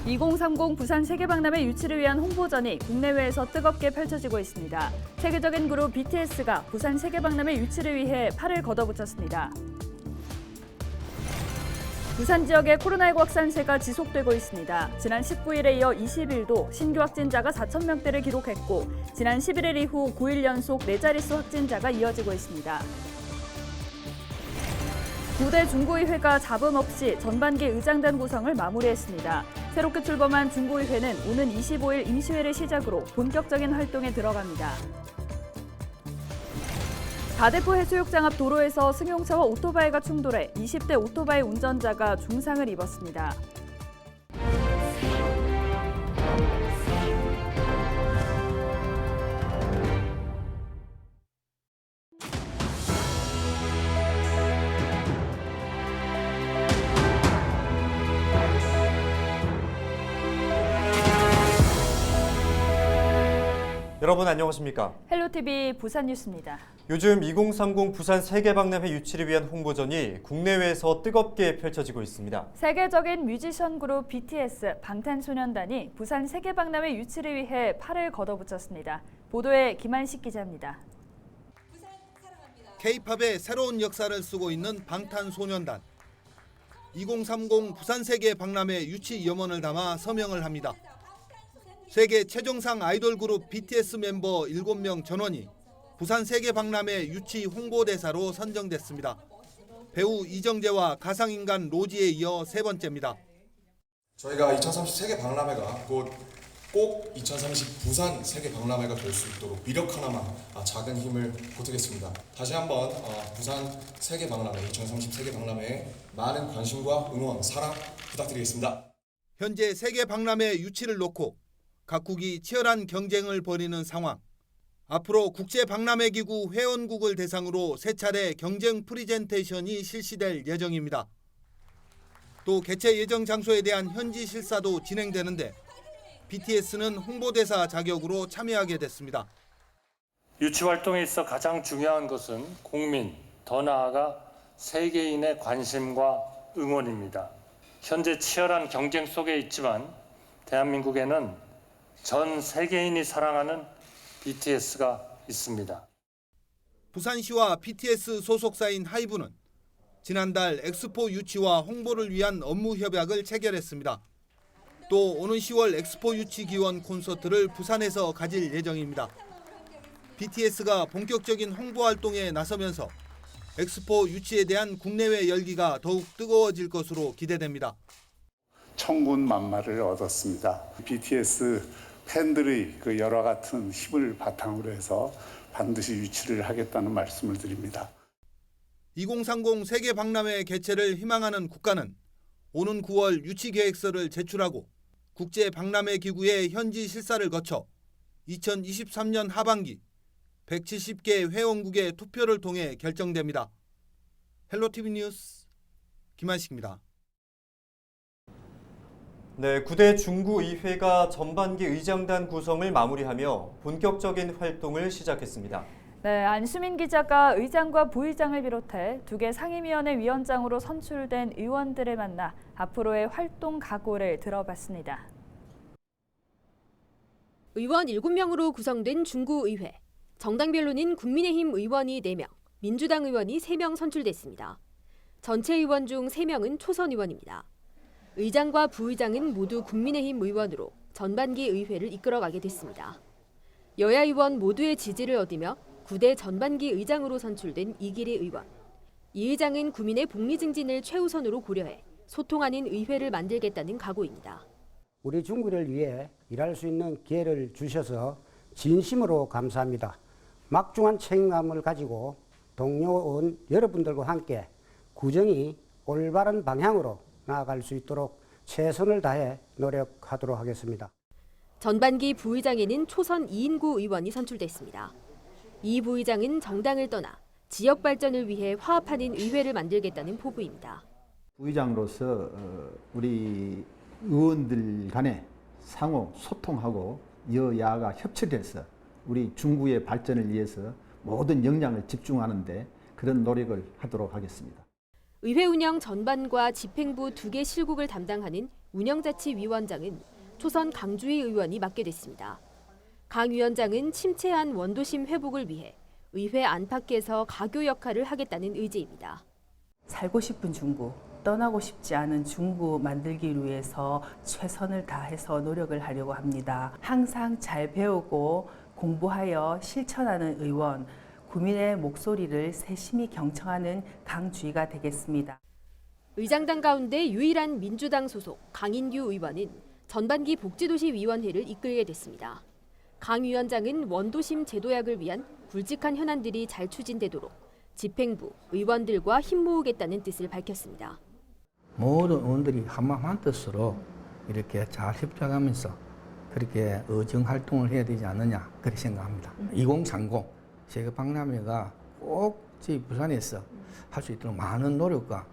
2030 부산 세계박람회 유치를 위한 홍보전이 국내외에서 뜨겁게 펼쳐지고 있습니다. 세계적인 그룹 BTS가 부산 세계박람회 유치를 위해 팔을 걷어붙였습니다. 부산 지역의 코로나19 확산세가 지속되고 있습니다. 지난 19일에 이어 20일도 신규 확진자가 4,000명대를 기록했고 지난 11일 이후 9일 연속 4자릿수 확진자가 이어지고 있습니다. 9대 중구의회가 잡음 없이 전반기 의장단 구성을 마무리했습니다. 새롭게 출범한 중구의회는 오는 25일 임시회를 시작으로 본격적인 활동에 들어갑니다. 다대포 해수욕장 앞 도로에서 승용차와 오토바이가 충돌해 20대 오토바이 운전자가 중상을 입었습니다. 여러분 안녕하십니까? 헬로티비 부산 뉴스입니다. 요즘 2030 부산 세계박람회 유치를 위한 홍보전이 국내외에서 뜨겁게 펼쳐지고 있습니다. 세계적인 뮤지션 그룹 BTS 방탄소년단이 부산 세계박람회 유치를 위해 팔을 걷어붙였습니다. 보도에 김한식 기자입니다. K-팝의 새로운 역사를 쓰고 있는 방탄소년단. 2030 부산 세계박람회 유치 염원을 담아 서명을 합니다. 세계 최정상 아이돌 그룹 BTS 멤버 7명 전원이 부산 세계박람회 유치 홍보대사로 선정됐습니다. 배우 이정재와 가상인간 로지에 이어 세 번째입니다. 저희가 2030 세계박람회가 곧 꼭 2030 부산 세계박람회가 될 수 있도록 미력 하나만 작은 힘을 보태겠습니다. 다시 한번 부산 세계박람회 2030 세계박람회에 많은 관심과 응원, 사랑 부탁드리겠습니다. 현재 세계박람회 유치를 놓고 각국이 치열한 경쟁을 벌이는 상황. 앞으로 국제박람회기구 회원국을 대상으로 세 차례 경쟁 프리젠테이션이 실시될 예정입니다. 또 개최 예정 장소에 대한 현지 실사도 진행되는데 BTS는 홍보대사 자격으로 참여하게 됐습니다. 유치 활동에 있어 가장 중요한 것은 국민, 더 나아가 세계인의 관심과 응원입니다. 현재 치열한 경쟁 속에 있지만 대한민국에는 전 세계인이 사랑하는 BTS가 있습니다. 부산시와 BTS 소속사인 하이브는 지난달 엑스포 유치와 홍보를 위한 업무 협약을 체결했습니다. 또 오는 10월 엑스포 유치 기원 콘서트를 부산에서 가질 예정입니다. BTS가 본격적인 홍보 활동에 나서면서 엑스포 유치에 대한 국내외 열기가 더욱 뜨거워질 것으로 기대됩니다. 천군만마를 얻었습니다. BTS 팬들의 그 열화 같은 힘을 바탕으로 해서 반드시 유치를 하겠다는 말씀을 드립니다. 2030 세계박람회 개최를 희망하는 국가는 오는 9월 유치 계획서를 제출하고 국제박람회기구의 현지 실사를 거쳐 2023년 하반기 170개 회원국의 투표를 통해 결정됩니다. 헬로티비 뉴스 김한식입니다. 네, 9대 중구의회가 전반기 의장단 구성을 마무리하며 본격적인 활동을 시작했습니다. 네, 안수민 기자가 의장과 부의장을 비롯해 2개 상임위원회 위원장으로 선출된 의원들을 만나 앞으로의 활동 각오를 들어봤습니다. 의원 7명으로 구성된 중구의회. 정당별로는 국민의힘 의원이 4명, 민주당 의원이 3명 선출됐습니다. 전체 의원 중 3명은 초선 의원입니다. 의장과 부의장은 모두 국민의힘 의원으로 전반기 의회를 이끌어가게 됐습니다. 여야 의원 모두의 지지를 얻으며 9대 전반기 의장으로 선출된 이기리 의원. 이 의장은 구민의 복리 증진을 최우선으로 고려해 소통하는 의회를 만들겠다는 각오입니다. 우리 중구를 위해 일할 수 있는 기회를 주셔서 진심으로 감사합니다. 막중한 책임감을 가지고 동료 의원 여러분들과 함께 구정이 올바른 방향으로 나아갈 수 있도록 최선을 다해 노력하도록 하겠습니다. 전반기 부의장에는 초선 이인구 의원이 선출됐습니다. 이 부의장은 정당을 떠나 지역 발전을 위해 화합하는 의회를 만들겠다는 포부입니다. 부의장으로서 우리 의원들 간에 상호 소통하고 여야가 협치해서 우리 중구의 발전을 위해서 모든 역량을 집중하는 데 그런 노력을 하도록 하겠습니다. 의회 운영 전반과 집행부 2개 실국을 담당하는 운영자치위원장은 초선 강주희 의원이 맡게 됐습니다. 강 위원장은 침체한 원도심 회복을 위해 의회 안팎에서 가교 역할을 하겠다는 의지입니다. 살고 싶은 중구, 떠나고 싶지 않은 중구 만들기 위해서 최선을 다해서 노력을 하려고 합니다. 항상 잘 배우고 공부하여 실천하는 의원, 국민의 목소리를 세심히 경청하는 강주희가 되겠습니다. 의장단 가운데 유일한 민주당 소속 강인규 의원은 전반기 복지도시위원회를 이끌게 됐습니다. 강 위원장은 원도심 제도약을 위한 굵직한 현안들이 잘 추진되도록 집행부, 의원들과 힘 모으겠다는 뜻을 밝혔습니다. 모든 의원들이 한마음 한뜻으로 이렇게 잘 협력하면서 그렇게 의정 활동을 해야 되지 않느냐 그렇게 생각합니다. 2030 세계 박람회가 꼭 저희 부산에서 할 수 있도록 많은 노력과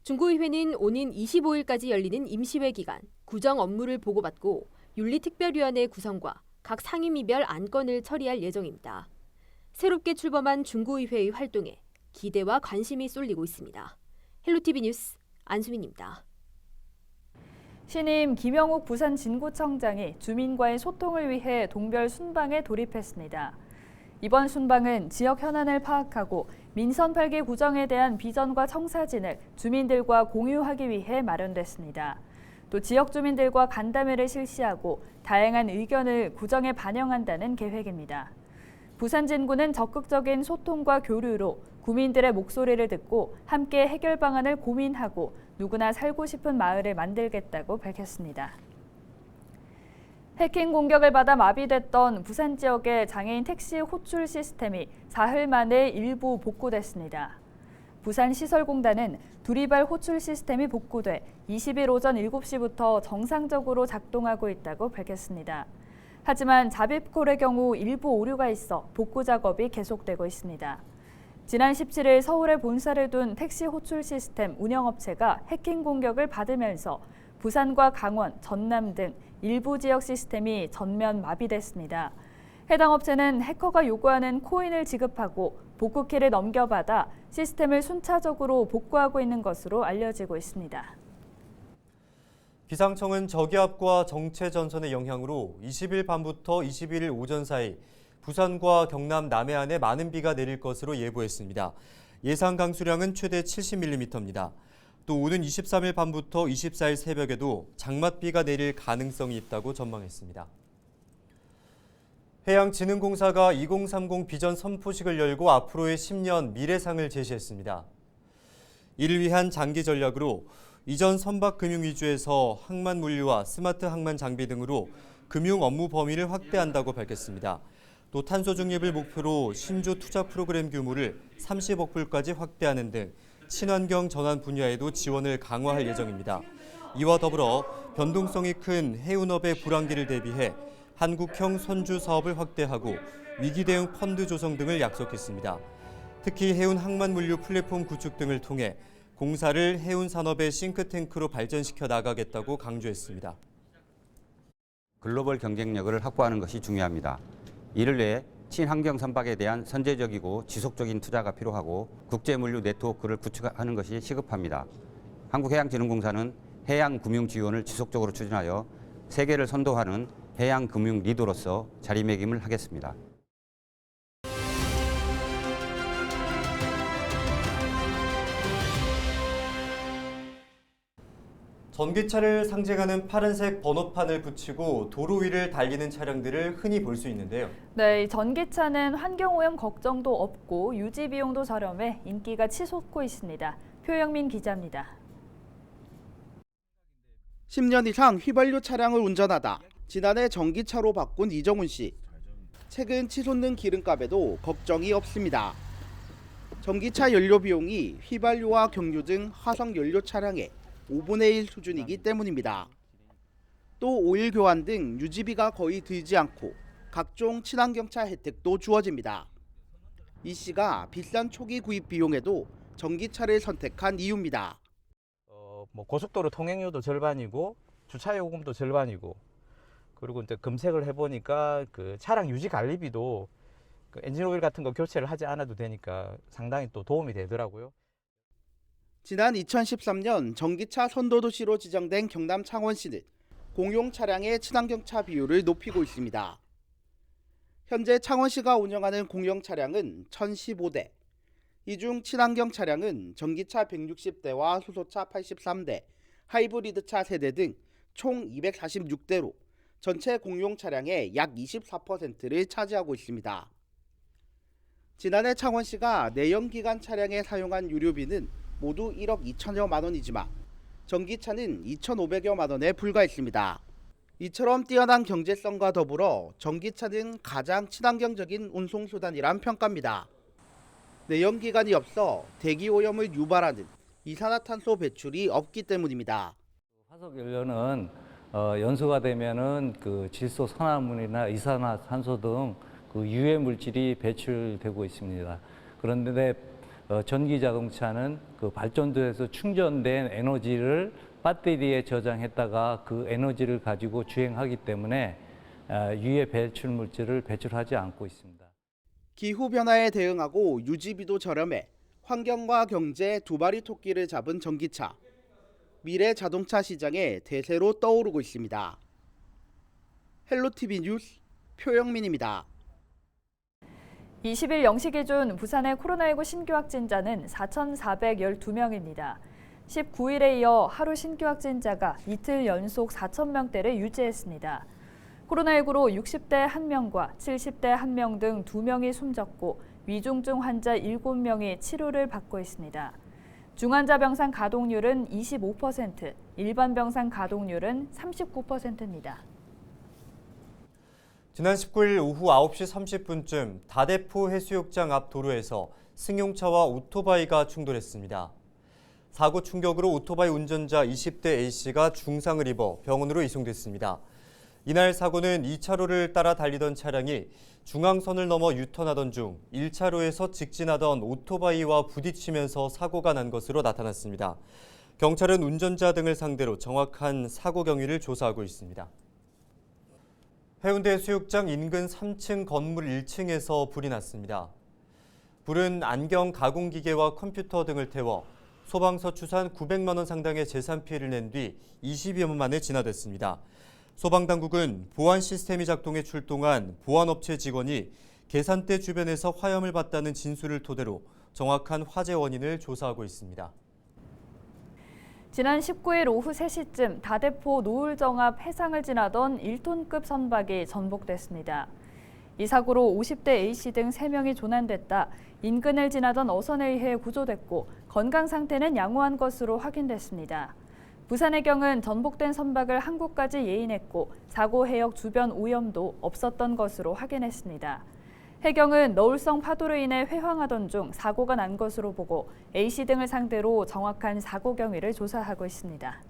중구의회는 오는 25일까지 열리는 임시회 기간 구정 업무를 보고받고 윤리특별위원회 구성과 각 상임위별 안건을 처리할 예정입니다. 새롭게 출범한 중구의회의 활동에 기대와 관심이 쏠리고 있습니다. 헬로티비 뉴스 안수민입니다. 신임 김영욱 부산 진구청장이 주민과의 소통을 위해 동별 순방에 돌입했습니다. 이번 순방은 지역 현안을 파악하고 민선 8개 구정에 대한 비전과 청사진을 주민들과 공유하기 위해 마련됐습니다. 또 지역 주민들과 간담회를 실시하고 다양한 의견을 구정에 반영한다는 계획입니다. 부산 진구는 적극적인 소통과 교류로 구민들의 목소리를 듣고 함께 해결 방안을 고민하고 누구나 살고 싶은 마을을 만들겠다고 밝혔습니다. 해킹 공격을 받아 마비됐던 부산 지역의 장애인 택시 호출 시스템이 사흘 만에 일부 복구됐습니다. 부산시설공단은 두리발 호출 시스템이 복구돼 20일 오전 7시부터 정상적으로 작동하고 있다고 밝혔습니다. 하지만 자비콜의 경우 일부 오류가 있어 복구 작업이 계속되고 있습니다. 지난 17일 서울에 본사를 둔 택시 호출 시스템 운영업체가 해킹 공격을 받으면서 부산과 강원, 전남 등 일부 지역 시스템이 전면 마비됐습니다. 해당 업체는 해커가 요구하는 코인을 지급하고 복구키를 넘겨받아 시스템을 순차적으로 복구하고 있는 것으로 알려지고 있습니다. 기상청은 저기압과 정체 전선의 영향으로 20일 밤부터 21일 오전 사이 부산과 경남 남해안에 많은 비가 내릴 것으로 예보했습니다. 예상 강수량은 최대 70mm입니다. 또 오는 23일 밤부터 24일 새벽에도 장맛비가 내릴 가능성이 있다고 전망했습니다. 해양진흥공사가 2030 비전 선포식을 열고 앞으로의 10년 미래상을 제시했습니다. 이를 위한 장기 전략으로 이전 선박 금융 위주에서 항만 물류와 스마트 항만 장비 등으로 금융 업무 범위를 확대한다고 밝혔습니다. 또 탄소 중립을 목표로 신조 투자 프로그램 규모를 30억 불까지 확대하는 등 친환경 전환 분야에도 지원을 강화할 예정입니다. 이와 더불어 변동성이 큰 해운업의 불황기를 대비해 한국형 선주 사업을 확대하고 위기 대응 펀드 조성 등을 약속했습니다. 특히 해운 항만 물류 플랫폼 구축 등을 통해 공사를 해운 산업의 싱크탱크로 발전시켜 나가겠다고 강조했습니다. 글로벌 경쟁력을 확보하는 것이 중요합니다. 이를 위해 친환경 선박에 대한 선제적이고 지속적인 투자가 필요하고 국제물류 네트워크를 구축하는 것이 시급합니다. 한국해양진흥공사는 해양금융 지원을 지속적으로 추진하여 세계를 선도하는 해양금융 리더로서 자리매김을 하겠습니다. 전기차를 상징하는 파란색 번호판을 붙이고 도로 위를 달리는 차량들을 흔히 볼 수 있는데요. 네, 이 전기차는 환경오염 걱정도 없고 유지 비용도 저렴해 인기가 치솟고 있습니다. 표영민 기자입니다. 10년 이상 휘발유 차량을 운전하다 지난해 전기차로 바꾼 이정훈 씨. 최근 치솟는 기름값에도 걱정이 없습니다. 전기차 연료 비용이 휘발유와 경유 등 화석 연료 차량의 5분의 1 수준이기 때문입니다. 또 오일 교환 등 유지비가 거의 들지 않고 각종 친환경차 혜택도 주어집니다. 이 씨가 비싼 초기 구입 비용에도 전기차를 선택한 이유입니다. 고속도로 통행료도 절반이고 주차 요금도 절반이고 그리고 이제 검색을 해보니까 그 차량 유지 관리비도 그 엔진 오일 같은 거 교체를 하지 않아도 되니까 상당히 또 도움이 되더라고요. 지난 2013년 전기차 선도도시로 지정된 경남 창원시는 공용 차량의 친환경차 비율을 높이고 있습니다. 현재 창원시가 운영하는 공용 차량은 1015대, 이 중 친환경 차량은 전기차 160대와 수소차 83대, 하이브리드차 3대 등 총 246대로 전체 공용 차량의 약 24%를 차지하고 있습니다. 지난해 창원시가 내연기관 차량에 사용한 유류비는 모두 1억 2천여만 원이지만 전기차는 2,500여만 원에 불과했습니다. 이처럼 뛰어난 경제성과 더불어 전기차는 가장 친환경적인 운송수단이란 평가입니다. 내연기관이 없어 대기오염을 유발하는 이산화탄소 배출이 없기 때문입니다. 화석연료는 연소가 되면은 그 질소 산화물이나 이산화탄소 등 그 유해 물질이 배출되고 있습니다. 그런데 전기 자동차는 그 발전소에서 충전된 에너지를 배터리에 저장했다가 그 에너지를 가지고 주행하기 때문에 유해 배출 물질을 배출하지 않고 있습니다. 기후 변화에 대응하고 유지비도 저렴해 환경과 경제 두 마리 토끼를 잡은 전기차. 미래 자동차 시장의 대세로 떠오르고 있습니다. 헬로티비 뉴스 표영민입니다. 20일 0시 기준 부산의 코로나19 신규 확진자는 4,412명입니다. 19일에 이어 하루 신규 확진자가 이틀 연속 4,000명대를 유지했습니다. 코로나19로 60대 1명과 70대 1명 등 2명이 숨졌고 위중증 환자 7명이 치료를 받고 있습니다. 중환자 병상 가동률은 25%, 일반 병상 가동률은 39%입니다. 지난 19일 오후 9시 30분쯤 다대포 해수욕장 앞 도로에서 승용차와 오토바이가 충돌했습니다. 사고 충격으로 오토바이 운전자 20대 A씨가 중상을 입어 병원으로 이송됐습니다. 이날 사고는 2차로를 따라 달리던 차량이 중앙선을 넘어 유턴하던 중 1차로에서 직진하던 오토바이와 부딪히면서 사고가 난 것으로 나타났습니다. 경찰은 운전자 등을 상대로 정확한 사고 경위를 조사하고 있습니다. 해운대 해수욕장 인근 3층 건물 1층에서 불이 났습니다. 불은 안경 가공기계와 컴퓨터 등을 태워 소방서 추산 900만 원 상당의 재산 피해를 낸 뒤 20여 분 만에 진화됐습니다. 소방당국은 보안 시스템이 작동해 출동한 보안업체 직원이 계산대 주변에서 화염을 봤다는 진술을 토대로 정확한 화재 원인을 조사하고 있습니다. 지난 19일 오후 3시쯤 다대포 노을정 앞 해상을 지나던 1톤급 선박이 전복됐습니다. 이 사고로 50대 A씨 등 3명이 조난됐다 인근을 지나던 어선에 의해 구조됐고 건강 상태는 양호한 것으로 확인됐습니다. 부산해경은 전복된 선박을 항구까지 예인했고 사고 해역 주변 오염도 없었던 것으로 확인했습니다. 해경은 너울성 파도로 인해 회항하던 중 사고가 난 것으로 보고 A씨 등을 상대로 정확한 사고 경위를 조사하고 있습니다.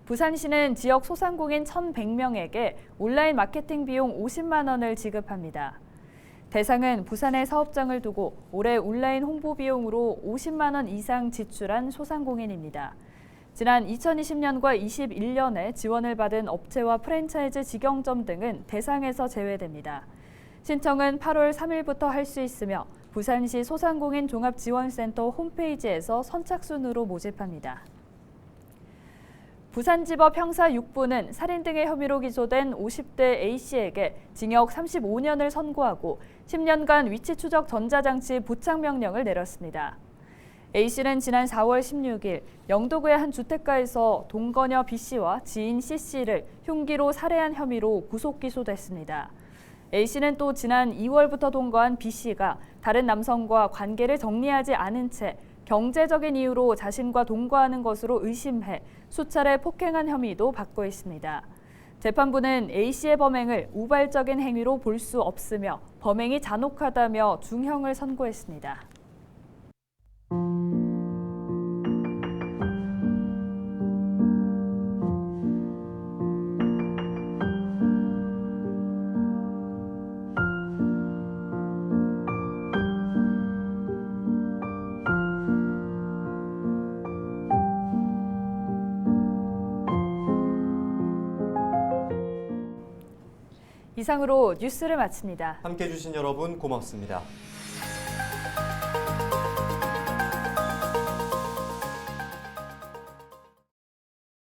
부산시는 지역 소상공인 1,100명에게 온라인 마케팅 비용 50만 원을 지급합니다. 대상은 부산에 사업장을 두고 올해 온라인 홍보 비용으로 50만 원 이상 지출한 소상공인입니다. 지난 2020년과 21년에 지원을 받은 업체와 프랜차이즈 직영점 등은 대상에서 제외됩니다. 신청은 8월 3일부터 할 수 있으며 부산시 소상공인 종합지원센터 홈페이지에서 선착순으로 모집합니다. 부산지법 형사 6부는 살인 등의 혐의로 기소된 50대 A씨에게 징역 35년을 선고하고 10년간 위치 추적 전자장치 부착 명령을 내렸습니다. A씨는 지난 4월 16일 영도구의 한 주택가에서 동거녀 B씨와 지인 C씨를 흉기로 살해한 혐의로 구속 기소됐습니다. A씨는 또 지난 2월부터 동거한 B씨가 다른 남성과 관계를 정리하지 않은 채 경제적인 이유로 자신과 동거하는 것으로 의심해 수차례 폭행한 혐의도 받고 있습니다. 재판부는 A씨의 범행을 우발적인 행위로 볼 수 없으며 범행이 잔혹하다며 중형을 선고했습니다. 이상으로 뉴스를 마칩니다. 함께해 주신 여러분 고맙습니다.